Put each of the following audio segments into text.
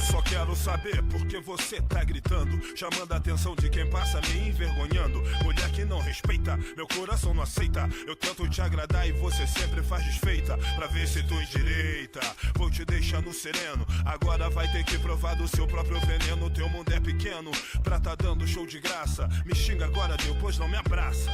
só quero saber por que você tá gritando, chamando a atenção de quem passa me envergonhando. Mulher que não respeita, meu coração não aceita. Eu tento te agradar e você sempre faz desfeita. Pra ver se tu endireita, vou te deixando sereno. Agora vai ter que provar do seu próprio veneno. Teu mundo é pequeno pra tá dando show de graça. Me xinga agora, depois não me abraça.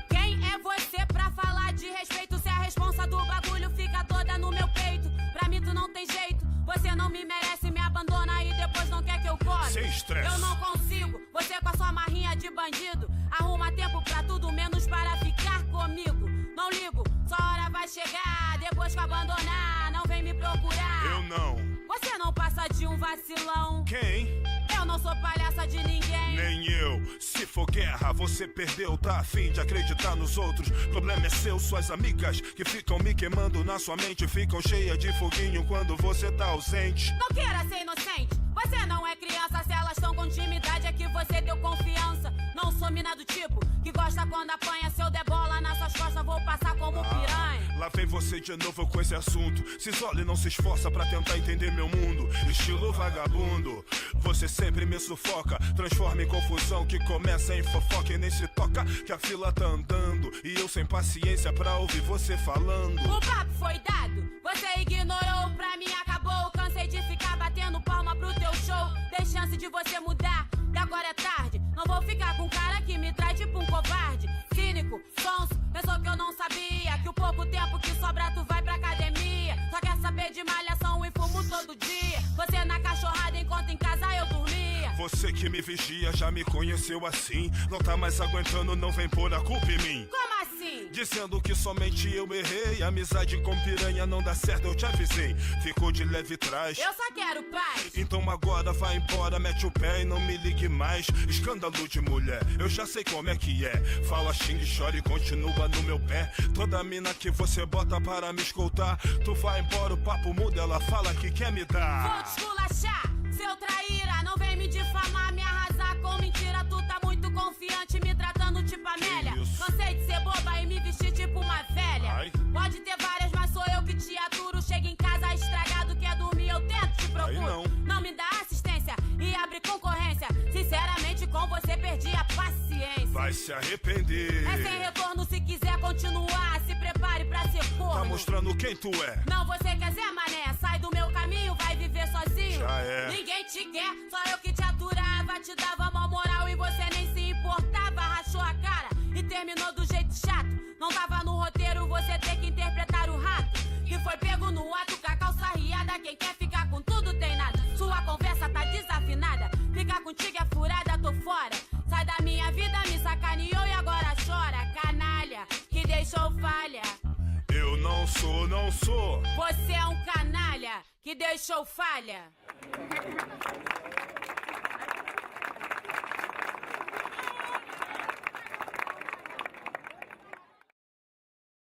Quem é você pra falar de respeito? Se a responsa do bagulho fica toda no meu peito. Pra mim tu não tem jeito, você não me merece. Me abandona e depois não quer que eu corre. Sem estresse. Eu não consigo, você com a sua marrinha de bandido. Arruma tempo pra tudo menos para ficar comigo. Não ligo, sua hora vai chegar. Depois que abandonar, não vem me procurar. Eu não. Você não passa de um vacilão. Quem? Eu não sou palhaça de ninguém. Nem eu. Se for guerra, você perdeu. Tá afim de acreditar nos outros. Problema é seu, suas amigas que ficam me queimando na sua mente. Ficam cheias de foguinho quando você tá ausente. Não queira ser inocente, você não é criança. Se elas estão com intimidade é que você deu confiança. Não sou mina do tipo que gosta quando apanha. Se eu der bola nas suas costas vou passar como piranha. Lá vem você de novo com esse assunto. Se isola e não se esforça pra tentar entender meu mundo. Estilo vagabundo, você sempre me sufoca. Transforma em confusão que começa em fofoca. E nem se toca que a fila tá andando e eu sem paciência pra ouvir você falando. O papo foi dado, você ignorou. Pra mim acabou, cansei de ficar batendo palma pro teu show. Tem chance de você mudar, e agora é tarde. Não vou ficar com um cara que me traz tipo um covarde. Cínico, sonso, pensou que eu não sabia que o pouco tempo que sobra tu vai pra academia. Só quer saber de malhação e fumo todo dia. Você na cachorrada enquanto em casa eu dormia. Você que me vigia já me conheceu assim. Não tá mais aguentando, não vem pôr a culpa em mim. Como assim? Dizendo que somente eu errei. Amizade com piranha não dá certo, eu te avisei. Ficou de leve trás. Eu só quero paz. Então agora vai embora, mete o pé e não me ligue mais. Escândalo de mulher, eu já sei como é que é. Fala, xingue, chora e continua no meu pé. Toda mina que você bota para me escoltar, tu vai embora, o papo muda, ela fala que quer me dar. Vou te esculachar, seu traíra. Não vem me difamar, me arrasar com mentira. Tu tá muito confiante, me tratando tipo Amélia. Cansei de ser boba e me vestir tipo uma velha. Ai. Pode ter várias, mas sou eu que te aturo. Chega em casa estragado, quer dormir, eu tento, te procuro. Não me dá assistência e abre concorrência. Sinceramente com você perdi a paciência. Vai se arrepender. É sem retorno, se quiser continuar, se prepare pra ser corno. Tá mostrando quem tu é. Não, você quer Zé Mané, sai do meu caminho, vai viver sozinho. Já é. Ninguém te quer, só eu que te aturava. Te dava mó moral e você nem se importava. Rachou a cara e terminou do jeito chato. Não tava no roteiro, você tem que interpretar o rato que foi pego no ato com a calça riada. Quem quer ficar com tudo tem nada. Sua conversa tá desafinada. Ficar contigo é furada, tô fora. Sai da minha vida, me sacaneou e agora chora. Canalha, que deixou falha. Eu não sou, não sou. Você é um canalha que deixou falha.